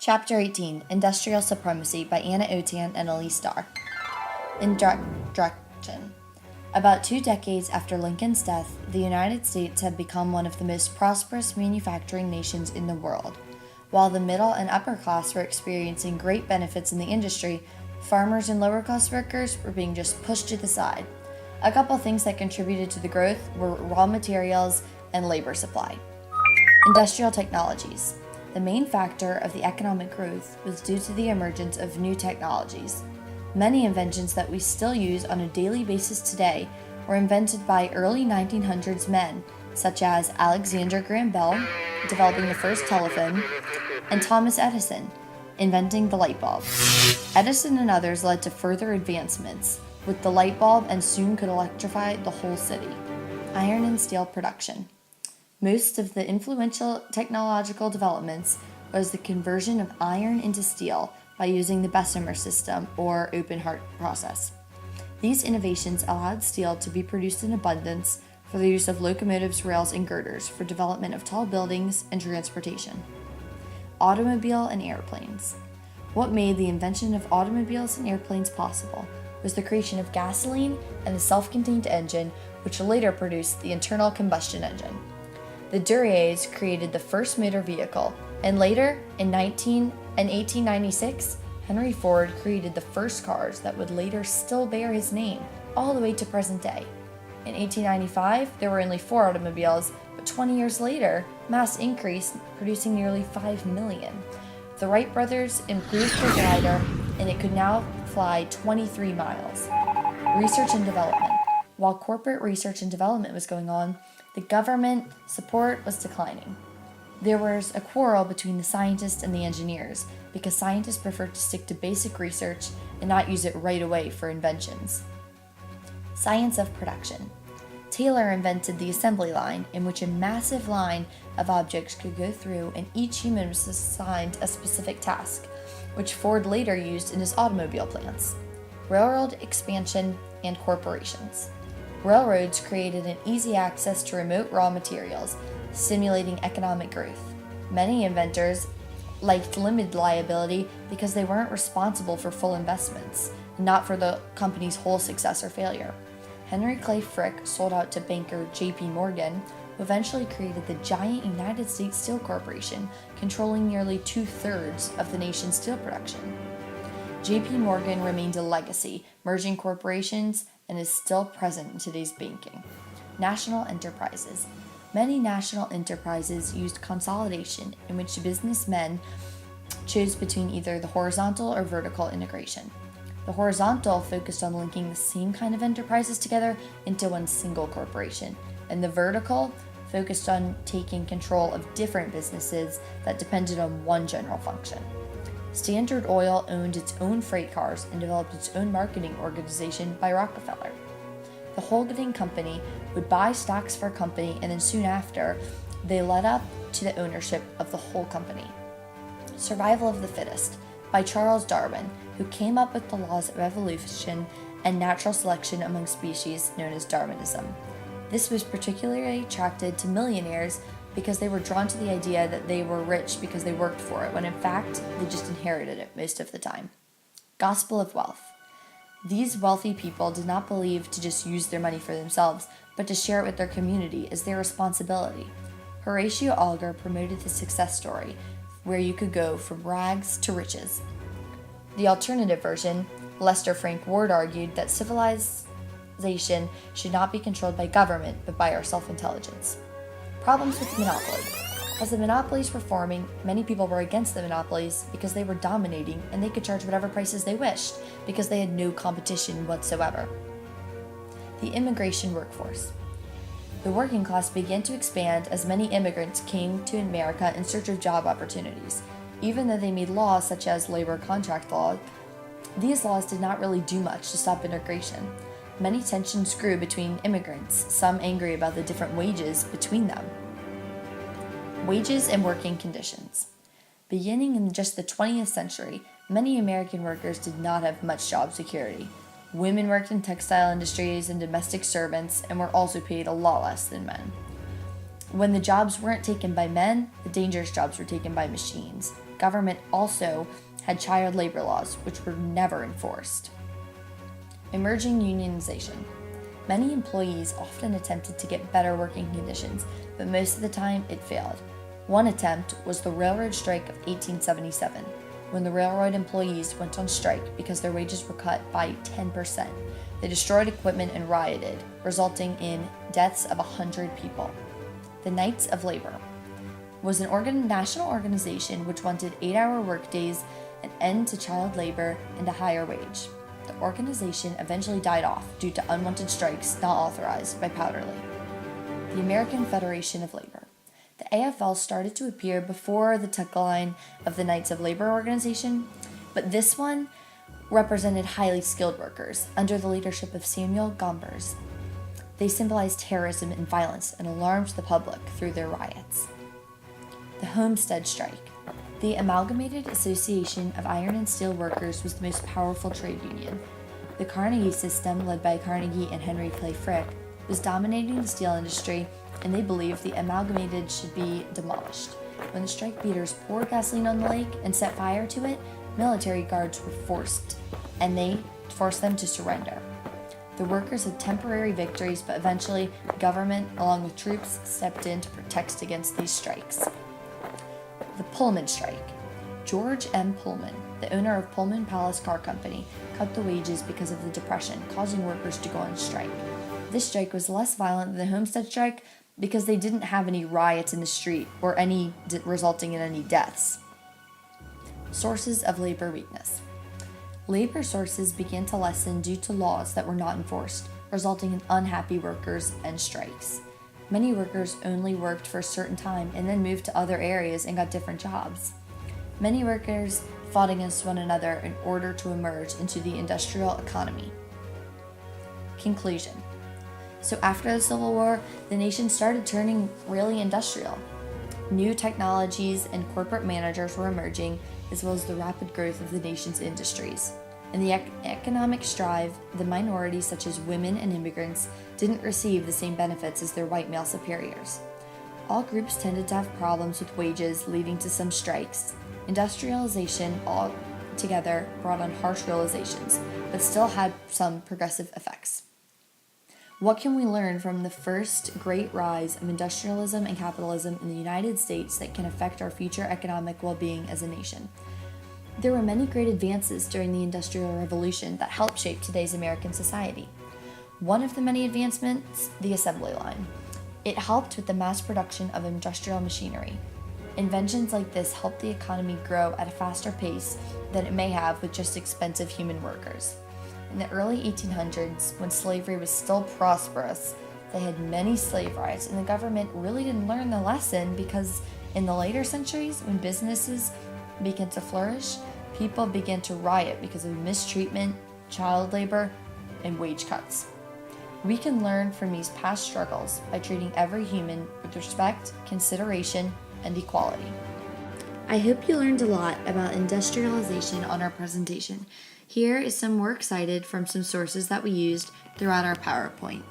Chapter 18, Industrial Supremacy by Anna Otan and Elise Starr. Introduction. About 2 decades after Lincoln's death, the United States had become one of the most prosperous manufacturing nations in the world. While the middle and upper class were experiencing great benefits in the industry, farmers and lower-class workers were being just pushed to the side. A couple things that contributed to the growth were raw materials and labor supply. Industrial technologies. The main factor of the economic growth was due to the emergence of new technologies. Many inventions that we still use on a daily basis today were invented by early 1900s men, such as Alexander Graham Bell, developing the first telephone, and Thomas Edison, inventing the light bulb. Edison and others led to further advancements with the light bulb and soon could electrify the whole city. Iron and steel production. Most of the influential technological developments was the conversion of iron into steel by using the Bessemer system or open heart process. These innovations allowed steel to be produced in abundance for the use of locomotives, rails, and girders for development of tall buildings and transportation. Automobile and airplanes. What made the invention of automobiles and airplanes possible was the creation of gasoline and the self-contained engine, which later produced the internal combustion engine. The Duriers created the first motor vehicle, and later, in 1896, Henry Ford created the first cars that would later still bear his name, all the way to present day. In 1895, there were only 4 automobiles, but 20 years later, mass increased, producing nearly 5 million. The Wright brothers improved their glider, and it could now fly 23 miles. Research and development. While corporate research and development was going on, the government support was declining. There was a quarrel between the scientists and the engineers because scientists preferred to stick to basic research and not use it right away for inventions. Science of production. Taylor invented the assembly line, in which a massive line of objects could go through and each human was assigned a specific task, which Ford later used in his automobile plants. Railroad expansion and corporations. Railroads created an easy access to remote raw materials, stimulating economic growth. Many inventors liked limited liability because they weren't responsible for full investments, not for the company's whole success or failure. Henry Clay Frick sold out to banker J.P. Morgan, who eventually created the giant United States Steel Corporation, controlling nearly 2/3 of the nation's steel production. J.P. Morgan remained a legacy, merging corporations, and is still present in today's banking. National enterprises. Many national enterprises used consolidation, in which businessmen chose between either the horizontal or vertical integration. The horizontal focused on linking the same kind of enterprises together into one single corporation, and the vertical focused on taking control of different businesses that depended on one general function. Standard Oil owned its own freight cars and developed its own marketing organization by Rockefeller. The holding company would buy stocks for a company, and then soon after, they led up to the ownership of the whole company. Survival of the Fittest by Charles Darwin, who came up with the laws of evolution and natural selection among species known as Darwinism. This was particularly attracted to millionaires because they were drawn to the idea that they were rich because they worked for it, when in fact, they just inherited it most of the time. Gospel of wealth. These wealthy people did not believe to just use their money for themselves, but to share it with their community as their responsibility. Horatio Alger promoted the success story, where you could go from rags to riches. The alternative version, Lester Frank Ward argued that civilization should not be controlled by government, but by our self-intelligence. Problems with monopoly. As the monopolies were forming, many people were against the monopolies because they were dominating and they could charge whatever prices they wished because they had no competition whatsoever. The immigration workforce. The working class began to expand as many immigrants came to America in search of job opportunities. Even though they made laws such as labor contract law, these laws did not really do much to stop immigration. Many tensions grew between immigrants, some angry about the different wages between them. Wages and working conditions. Beginning in just the 20th century, many American workers did not have much job security. Women worked in textile industries and domestic servants and were also paid a lot less than men. When the jobs weren't taken by men, the dangerous jobs were taken by machines. government also had child labor laws, which were never enforced. Emerging unionization. Many employees often attempted to get better working conditions, but most of the time it failed. One attempt was the railroad strike of 1877, when the railroad employees went on strike because their wages were cut by 10%. They destroyed equipment and rioted, resulting in deaths of 100 people. The Knights of Labor was an national organization which wanted 8-hour workdays, an end to child labor, and a higher wage. The organization eventually died off due to unwanted strikes not authorized by Powderly. The American Federation of Labor. The AFL started to appear before the tagline of the Knights of Labor organization, but this one represented highly skilled workers under the leadership of Samuel Gompers. They symbolized terrorism and violence and alarmed the public through their riots. The Homestead Strike. The Amalgamated Association of Iron and Steel Workers was the most powerful trade union. The Carnegie system, led by Carnegie and Henry Clay Frick, was dominating the steel industry, and they believed the Amalgamated should be demolished. When the strike beaters poured gasoline on the lake and set fire to it, military guards were forced, and they forced them to surrender. The workers had temporary victories, but eventually government, along with troops, stepped in to protect against these strikes. The Pullman Strike. George M. Pullman, the owner of Pullman Palace Car Company, cut the wages because of the Depression, causing workers to go on strike. This strike was less violent than the Homestead Strike because they didn't have any riots in the street or any resulting in any deaths. Sources of labor weakness. Labor sources began to lessen due to laws that were not enforced, resulting in unhappy workers and strikes. Many workers only worked for a certain time and then moved to other areas and got different jobs. Many workers fought against one another in order to emerge into the industrial economy. Conclusion. So after the Civil War, the nation started turning really industrial. New technologies and corporate managers were emerging, as well as the rapid growth of the nation's industries. In the economic strive, the minorities such as women and immigrants didn't receive the same benefits as their white male superiors. All groups tended to have problems with wages, leading to some strikes. Industrialization altogether brought on harsh realizations, but still had some progressive effects. What can we learn from the first great rise of industrialism and capitalism in the United States that can affect our future economic well-being as a nation? There were many great advances during the Industrial Revolution that helped shape today's American society. One of the many advancements, the assembly line. It helped with the mass production of industrial machinery. Inventions like this helped the economy grow at a faster pace than it may have with just expensive human workers. In the early 1800s, when slavery was still prosperous, they had many slave riots, and the government really didn't learn the lesson because in the later centuries, when businesses began to flourish, people began to riot because of mistreatment, child labor, and wage cuts. We can learn from these past struggles by treating every human with respect, consideration, and equality. I hope you learned a lot about industrialization on our presentation. Here is some works cited from some sources that we used throughout our PowerPoint.